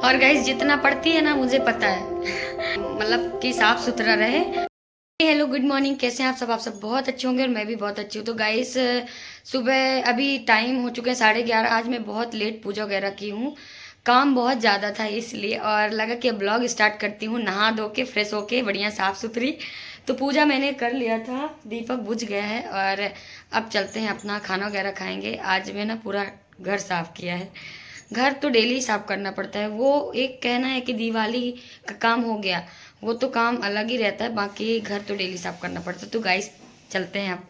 और गाइस जितना पढ़ती है ना मुझे पता है मतलब कि साफ सुथरा रहे। हेलो गुड मॉर्निंग, कैसे हैं आप सब बहुत अच्छे होंगे और मैं भी बहुत अच्छी हूँ। तो गाइस सुबह अभी टाइम हो चुके हैं 11:30। आज मैं बहुत लेट पूजा वगैरह की हूँ, काम बहुत ज़्यादा था इसलिए, और लगा कि अब ब्लॉग स्टार्ट करती हूँ नहा धो के फ्रेश होके बढ़िया साफ सुथरी। तो पूजा मैंने कर लिया था, दीपक बुझ गया है और अब चलते हैं अपना खाना वगैरह खाएंगे। आज मैं ना पूरा घर साफ किया है। घर तो डेली साफ करना पड़ता है, वो एक कहना है कि दिवाली का काम हो गया, वो तो काम अलग ही रहता है, बाकी घर तो डेली साफ करना पड़ता है। तो गाइस चलते हैं अब।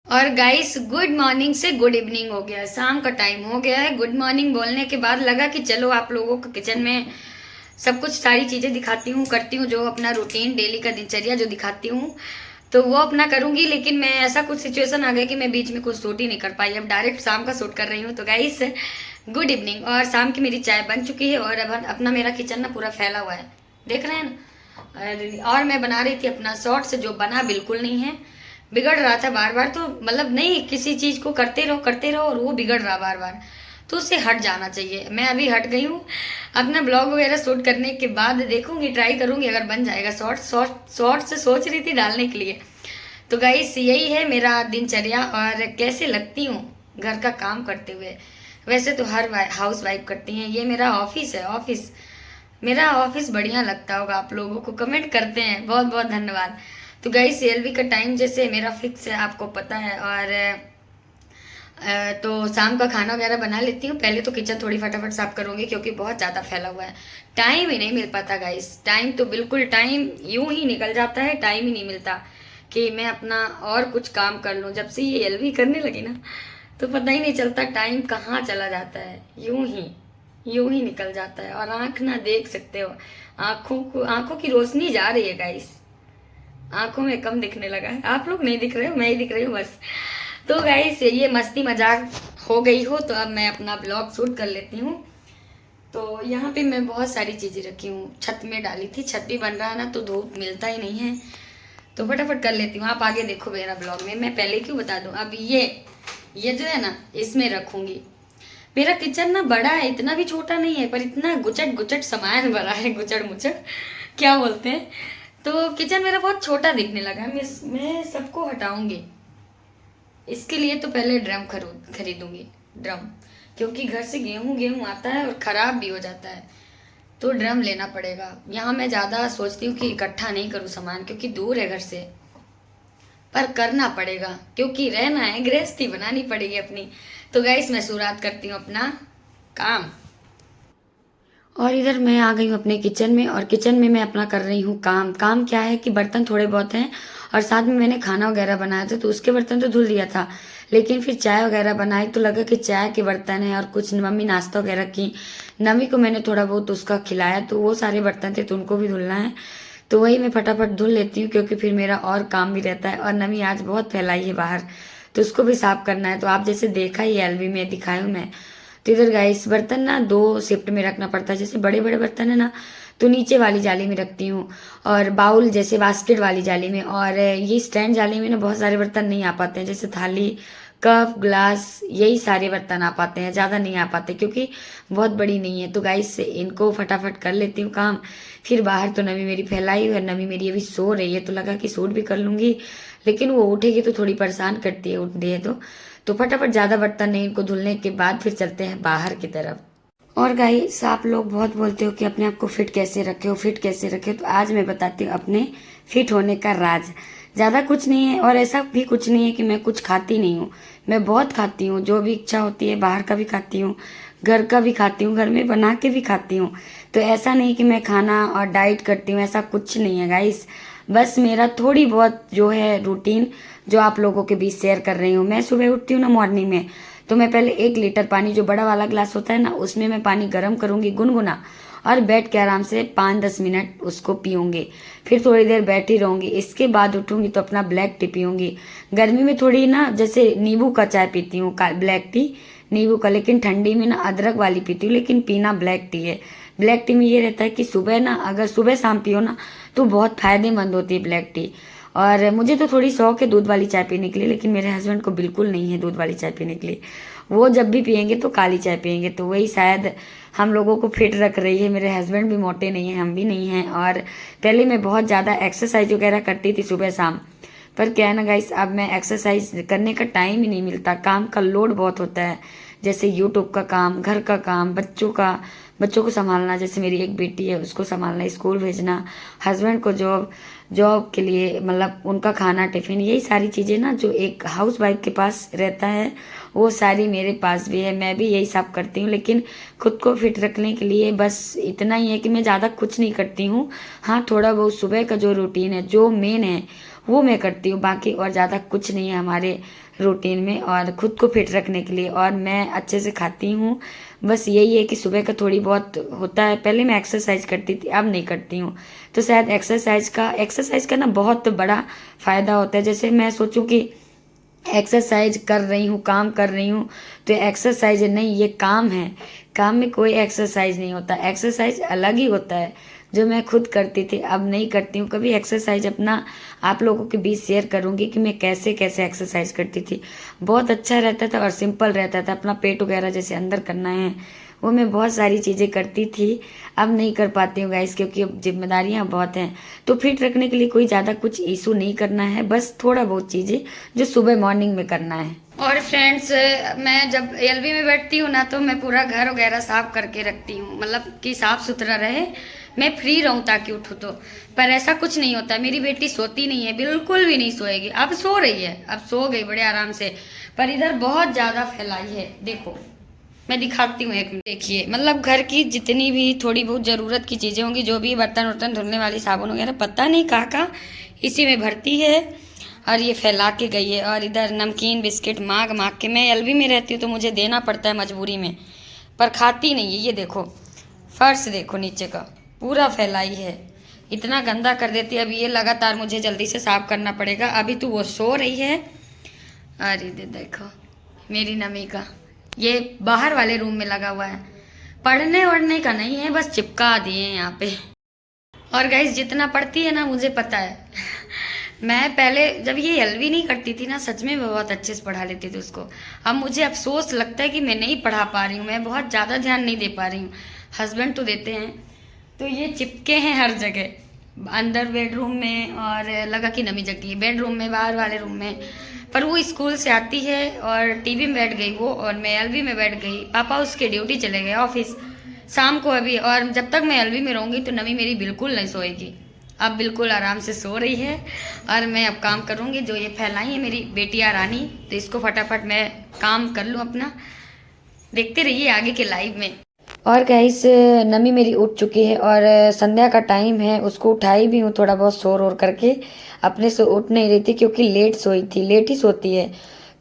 और गाइस गुड मॉर्निंग से गुड इवनिंग हो गया, शाम का टाइम हो गया है। गुड मॉर्निंग बोलने के बाद लगा कि चलो आप लोगों को किचन में सब कुछ सारी चीज़ें दिखाती हूँ, करती हूँ, जो अपना रूटीन डेली का दिनचर्या जो दिखाती हूँ तो वो अपना करूँगी। लेकिन मैं ऐसा कुछ सिचुएशन आ गया कि मैं बीच में कुछ शूट ही नहीं कर पाई, अब डायरेक्ट शाम का शूट कर रही हूँ। तो गाइस गुड इवनिंग, और शाम की मेरी चाय बन चुकी है और अब अपना मेरा किचन ना पूरा फैला हुआ है, देख रहे हैं ना। और मैं बना रही थी अपना शॉर्ट से, जो बना बिल्कुल नहीं है, बिगड़ रहा था बार बार। तो मतलब नहीं, किसी चीज़ को करते रहो और वो बिगड़ रहा बार बार, तो उससे हट जाना चाहिए। मैं अभी हट गई हूँ, अपना ब्लॉग वगैरह शूट करने के बाद देखूंगी, ट्राई करूंगी, अगर बन जाएगा। शॉर्ट से सोच रही थी डालने के लिए। तो गाइस यही है मेरा दिनचर्या और कैसे लगती हूँ घर का काम करते हुए। वैसे तो हर हाउस वाइफ करती हैं, ये मेरा ऑफिस है। ऑफिस, मेरा ऑफिस बढ़िया लगता होगा आप लोगों को, कमेंट करते हैं, बहुत बहुत धन्यवाद। तो गाइस एलवी का टाइम जैसे मेरा फिक्स है, आपको पता है। और तो शाम का खाना वगैरह बना लेती हूँ। पहले तो किचन थोड़ी फटाफट साफ करूँगी क्योंकि बहुत ज़्यादा फैला हुआ है, टाइम ही नहीं मिल पाता गाइस। टाइम तो बिल्कुल, टाइम यूं ही निकल जाता है, टाइम ही नहीं मिलता कि मैं अपना और कुछ काम कर लूँ। जब से ये एलवी करने लगी ना तो पता ही नहीं चलता टाइम कहाँ चला जाता है, यूं ही निकल जाता है। और आँख ना देख सकते हो, आँखों की रोशनी जा रही है गाइस, आंखों में कम दिखने लगा है। आप लोग नहीं दिख रहे हो, मैं ही दिख रही हूँ बस। तो गाइस ये मस्ती मजाक हो गई हो तो अब मैं अपना ब्लॉग शूट कर लेती हूँ। तो यहाँ पे मैं बहुत सारी चीज़ें रखी हूँ, छत में डाली थी, छत भी बन रहा है ना तो धूप मिलता ही नहीं है, तो फटाफट कर लेती हूँ। आप आगे देखो मेरा ब्लॉग में, मैं पहले क्यों बता दूँ। अब ये जो है ना इसमें रखूँगी। मेरा किचन ना बड़ा है, इतना भी छोटा नहीं है, पर इतना गुचट गुचट सामान भरा है, गुचड़ मुचड़ क्या बोलते हैं। तो किचन मेरा बहुत छोटा दिखने लगा है। मैं सबको हटाऊंगी, इसके लिए तो पहले ड्रम खरीदूंगी, ड्रम, क्योंकि घर से गेहूं आता है और ख़राब भी हो जाता है, तो ड्रम लेना पड़ेगा। यहाँ मैं ज़्यादा सोचती हूँ कि इकट्ठा नहीं करूँ सामान, क्योंकि दूर है घर से, पर करना पड़ेगा क्योंकि रहना है, गृहस्थी बनानी पड़ेगी अपनी। तो गाइस मैं शुरुआत करती हूँ अपना काम। और इधर मैं आ गई हूँ अपने किचन में, और किचन में मैं अपना कर रही हूँ काम क्या है कि बर्तन थोड़े बहुत हैं, और साथ में मैंने खाना वगैरह बनाया था तो उसके बर्तन तो धुल दिया था। लेकिन फिर चाय वगैरह बनाई तो लगा कि चाय के बर्तन हैं, और कुछ मम्मी नाश्ता वगैरह की, नमी को मैंने थोड़ा बहुत उसका खिलाया, तो वो सारे बर्तन थे तो उनको भी धुलना है। तो वही मैं फटाफट धुल लेती हूँ क्योंकि फिर मेरा और काम भी रहता है। और नमी आज बहुत फैलाई है बाहर, तो उसको भी साफ करना है। तो आप जैसे देखा ही एलबी में दिखाई हूँ मैं। तो इधर गाइस बर्तन ना 2 शिफ्ट में रखना पड़ता है। जैसे बड़े बड़े बर्तन है ना तो नीचे वाली जाली में रखती हूँ, और बाउल जैसे बास्केट वाली जाली में। और ये स्टैंड जाली में ना बहुत सारे बर्तन नहीं आ पाते हैं, जैसे थाली, कप, ग्लास, यही सारे बर्तन आ पाते हैं, ज़्यादा नहीं आ पाते क्योंकि बहुत बड़ी नहीं है। तो गाइस इनको फटाफट कर लेती हूँ काम। फिर बाहर तो नमी मेरी फैलाई हुई है, नमी मेरी अभी सो रही है, तो लगा कि सूट भी कर लूँगी, लेकिन वो उठेगी तो थोड़ी परेशान करती है, उठती है तो फटाफट ज़्यादा बर्तन नहीं, इनको धुलने के बाद फिर चलते हैं बाहर की तरफ। और गाइस आप लोग बहुत बोलते हो कि अपने आप को फिट कैसे रखे हो, फिट कैसे रखे हो, तो आज मैं बताती हूँ अपने फिट होने का राज। ज़्यादा कुछ नहीं है, और ऐसा भी कुछ नहीं है कि मैं कुछ खाती नहीं हूँ, मैं बहुत खाती हूँ, जो भी इच्छा होती है बाहर का भी खाती हूँ, घर का भी खाती हूँ, घर में बना के भी खाती हूँ। तो ऐसा नहीं कि मैं खाना और डाइट करती हूँ, ऐसा कुछ नहीं है गाइस। बस मेरा थोड़ी बहुत जो है रूटीन जो आप लोगों के बीच शेयर कर रही हूँ। मैं सुबह उठती हूँ ना मॉर्निंग में, तो मैं पहले 1 लीटर पानी, जो बड़ा वाला ग्लास होता है ना, उसमें मैं पानी गर्म करूँगी गुनगुना, और बैठ के आराम से 5-10 मिनट उसको पीऊँगी। फिर थोड़ी देर बैठी रहूँगी, इसके बाद उठूँगी तो अपना ब्लैक टी पीऊँगी। गर्मी में थोड़ी ना जैसे नींबू का चाय पीती हूँ, ब्लैक टी नींबू का, लेकिन ठंडी में ना अदरक वाली पीती हूँ, लेकिन पीना ब्लैक टी है। ब्लैक टी में ये रहता है कि सुबह ना, अगर सुबह शाम पियो ना तो बहुत फायदेमंद होती है ब्लैक टी। और मुझे तो थोड़ी शौक है दूध वाली चाय पीने के लिए, लेकिन मेरे हस्बैंड को बिल्कुल नहीं है दूध वाली चाय पीने के लिए। वो जब भी पियेंगे तो काली चाय पियेंगे, तो वही शायद हम लोगों को फिट रख रही है। मेरे हस्बैंड भी मोटे नहीं हैं, हम भी नहीं हैं। और पहले मैं बहुत ज़्यादा एक्सरसाइज वगैरह करती थी सुबह शाम, पर क्या है ना गाइस, अब मैं एक्सरसाइज करने का टाइम ही नहीं मिलता, काम का लोड बहुत होता है। जैसे यूट्यूब का काम, घर का काम, बच्चों को संभालना, जैसे मेरी एक बेटी है उसको संभालना, स्कूल भेजना, हस्बैंड को जॉब जॉब के लिए मतलब उनका खाना टिफिन, यही सारी चीज़ें ना जो एक हाउस वाइफ के पास रहता है वो सारी मेरे पास भी है। मैं भी यही सब करती हूँ, लेकिन खुद को फिट रखने के लिए बस इतना ही है कि मैं ज़्यादा कुछ नहीं करती हूँ। हाँ, थोड़ा बहुत सुबह का जो रूटीन है, जो मेन है वो मैं करती हूँ, बाकी और ज़्यादा कुछ नहीं है हमारे रूटीन में और ख़ुद को फिट रखने के लिए। और मैं अच्छे से खाती हूँ, बस यही है कि सुबह का थोड़ी बहुत होता है। पहले मैं एक्सरसाइज करती थी, अब नहीं करती हूँ। तो शायद एक्सरसाइज का ना बहुत बड़ा फ़ायदा होता है। जैसे मैं सोचूं कि एक्सरसाइज कर रही हूँ, काम कर रही हूँ, तो एक्सरसाइज नहीं, ये काम है। काम में कोई एक्सरसाइज नहीं होता, एक्सरसाइज अलग ही होता है जो मैं खुद करती थी, अब नहीं करती हूँ। कभी एक्सरसाइज अपना आप लोगों के बीच शेयर करूँगी कि मैं कैसे कैसे एक्सरसाइज करती थी। बहुत अच्छा रहता था और सिंपल रहता था। अपना पेट वगैरह जैसे अंदर करना है, वो मैं बहुत सारी चीज़ें करती थी, अब नहीं कर पाती हूँ गाइस, क्योंकि अब जिम्मेदारियाँ बहुत हैं। तो फिट रखने के लिए कोई ज़्यादा कुछ इशू नहीं करना है, बस थोड़ा बहुत चीज़ें जो सुबह मॉर्निंग में करना है। और फ्रेंड्स, मैं जब एलबी में बैठती हूँ ना, तो मैं पूरा घर वगैरह साफ करके रखती हूँ, मतलब कि साफ सुथरा रहे, मैं फ्री रहूँ ताकि उठूँ तो। पर ऐसा कुछ नहीं होता। मेरी बेटी सोती नहीं है, बिल्कुल भी नहीं सोएगी। अब सो रही है, अब सो गई बड़े आराम से, पर इधर बहुत ज़्यादा फैलाई है। देखो मैं दिखाती हूँ, एक मिनट देखिए। मतलब घर की जितनी भी थोड़ी बहुत ज़रूरत की चीज़ें होंगी, जो भी बर्तन वर्तन धुलने वाली साबुन वगैरह, पता नहीं कहाँ इसी में भरती है और ये फैला के गई है। और इधर नमकीन बिस्किट मांग मांग के, मैं एलबी में रहती हूँ तो मुझे देना पड़ता है मजबूरी में, पर खाती नहीं है। ये देखो फर्श देखो नीचे का पूरा फैलाई है, इतना गंदा कर देती है। अब ये लगातार मुझे जल्दी से साफ करना पड़ेगा। अभी तो वो सो रही है। अरे देखो मेरी नमी का, ये बाहर वाले रूम में लगा हुआ है, पढ़ने वढ़ने का नहीं है, बस चिपका दिए हैं यहाँ पे। और गाइस जितना पढ़ती है ना, मुझे पता है मैं पहले जब ये एलवी नहीं करती थी ना, सच में मैं बहुत अच्छे से पढ़ा लेती थी उसको। अब मुझे अफसोस लगता है कि मैं नहीं पढ़ा पा रही हूँ, मैं बहुत ज़्यादा ध्यान नहीं दे पा रही हूँ। हस्बैंड तो देते हैं। तो ये चिपके हैं हर जगह, अंदर बेडरूम में, और लगा कि नमी जगती है बेडरूम में, बाहर वाले रूम में। पर वो स्कूल से आती है और टीवी में बैठ गई वो, और मैं एलवी में बैठ गई। पापा उसके ड्यूटी चले गए ऑफिस शाम को अभी, और जब तक मैं एलवी में रहूँगी तो नमी मेरी बिल्कुल नहीं सोएगी। अब बिल्कुल आराम से सो रही है और मैं अब काम करूँगी। जो ये फैलाई है मेरी बेटियाँ रानी, तो इसको फटाफट मैं काम कर लूँ अपना। देखते रहिए आगे के लाइव में। और गाइस नमी मेरी उठ चुकी है और संध्या का टाइम है, उसको उठाई भी हूँ थोड़ा बहुत शोर और करके। अपने से उठ नहीं रही थी क्योंकि लेट सोई थी, लेट ही सोती है।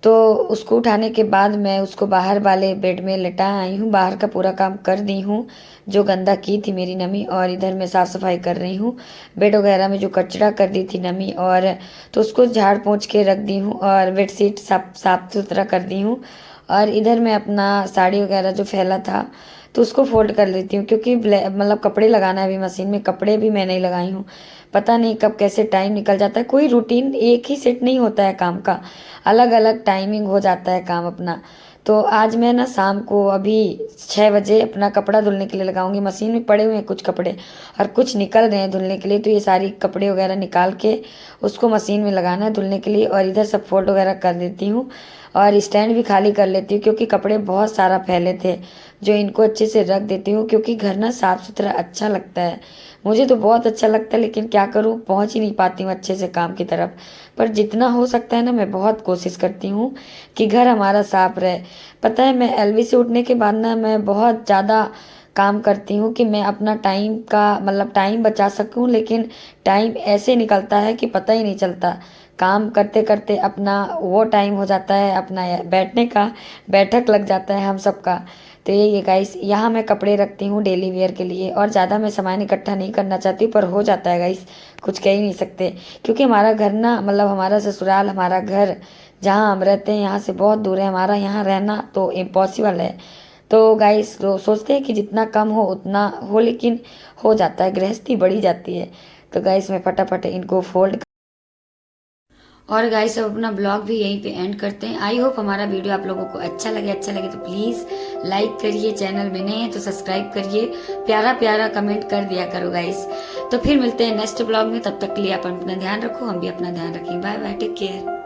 तो उसको उठाने के बाद मैं उसको बाहर वाले बेड में लेटा आई हूँ, बाहर का पूरा काम कर दी हूँ जो गंदा की थी मेरी नमी। और इधर मैं साफ़ सफाई कर रही हूँ, बेड वगैरह में जो कचरा कर दी थी नमी, और तो उसको झाड़ पोंछ के रख दी हूँ और बेडशीट साफ सुथरा कर दी हूँ। और इधर मैं अपना साड़ी वगैरह जो फैला था तो उसको फोल्ड कर लेती हूँ, क्योंकि मतलब कपड़े लगाना है अभी मशीन में, कपड़े भी मैं नहीं लगाई हूँ। पता नहीं कब कैसे टाइम निकल जाता है, कोई रूटीन एक ही सेट नहीं होता है काम का, अलग अलग टाइमिंग हो जाता है काम अपना। तो आज मैं ना शाम को अभी 6 बजे अपना कपड़ा धुलने के लिए लगाऊंगी। मशीन में पड़े हुए हैं कुछ कपड़े और कुछ निकल रहे हैं धुलने के लिए, तो ये सारी कपड़े वगैरह निकाल के उसको मशीन में लगाना है धुलने के लिए। और इधर सब फोल्ड वगैरह कर देती हूँ और स्टैंड भी खाली कर लेती हूँ, क्योंकि कपड़े बहुत सारा फैले थे जो इनको अच्छे से रख देती हूँ, क्योंकि घर ना साफ़ सुथरा अच्छा लगता है। मुझे तो बहुत अच्छा लगता है, लेकिन क्या करूँ, पहुँच ही नहीं पाती हूँ अच्छे से काम की तरफ। पर जितना हो सकता है ना, मैं बहुत कोशिश करती हूँ कि घर हमारा साफ रहे। पता है, मैं एलवी से उठने के बाद ना मैं बहुत ज़्यादा काम करती हूँ कि मैं अपना टाइम का मतलब टाइम बचा सकूँ, लेकिन टाइम ऐसे निकलता है कि पता ही नहीं चलता। काम करते करते अपना वो टाइम हो जाता है, अपना बैठने का बैठक लग जाता है हम सबका। तो ये गाइस, यहाँ मैं कपड़े रखती हूँ डेली वेयर के लिए, और ज़्यादा मैं सामान इकट्ठा नहीं करना चाहती, पर हो जाता है गाइस, कुछ कह ही नहीं सकते। क्योंकि हमारा घर ना मतलब हमारा ससुराल, हमारा घर जहाँ हम रहते हैं यहाँ से बहुत दूर है, हमारा यहाँ रहना तो इम्पॉसिबल है। तो गाइस तो सोचते हैं कि जितना कम हो उतना हो, लेकिन हो जाता है, गृहस्थी बढ़ी जाती है। तो गाइस मैं फटाफट इनको फोल्ड और गाइस अब अपना ब्लॉग भी यहीं पे एंड करते हैं। आई होप हमारा वीडियो आप लोगों को अच्छा लगे तो प्लीज़ लाइक करिए, चैनल में नए हैं तो सब्सक्राइब करिए, प्यारा प्यारा कमेंट कर दिया करो गाइस। तो फिर मिलते हैं नेक्स्ट ब्लॉग में, तब तक के लिए अपन अपना ध्यान रखो, हम भी अपना ध्यान रखें। Bye bye, take care.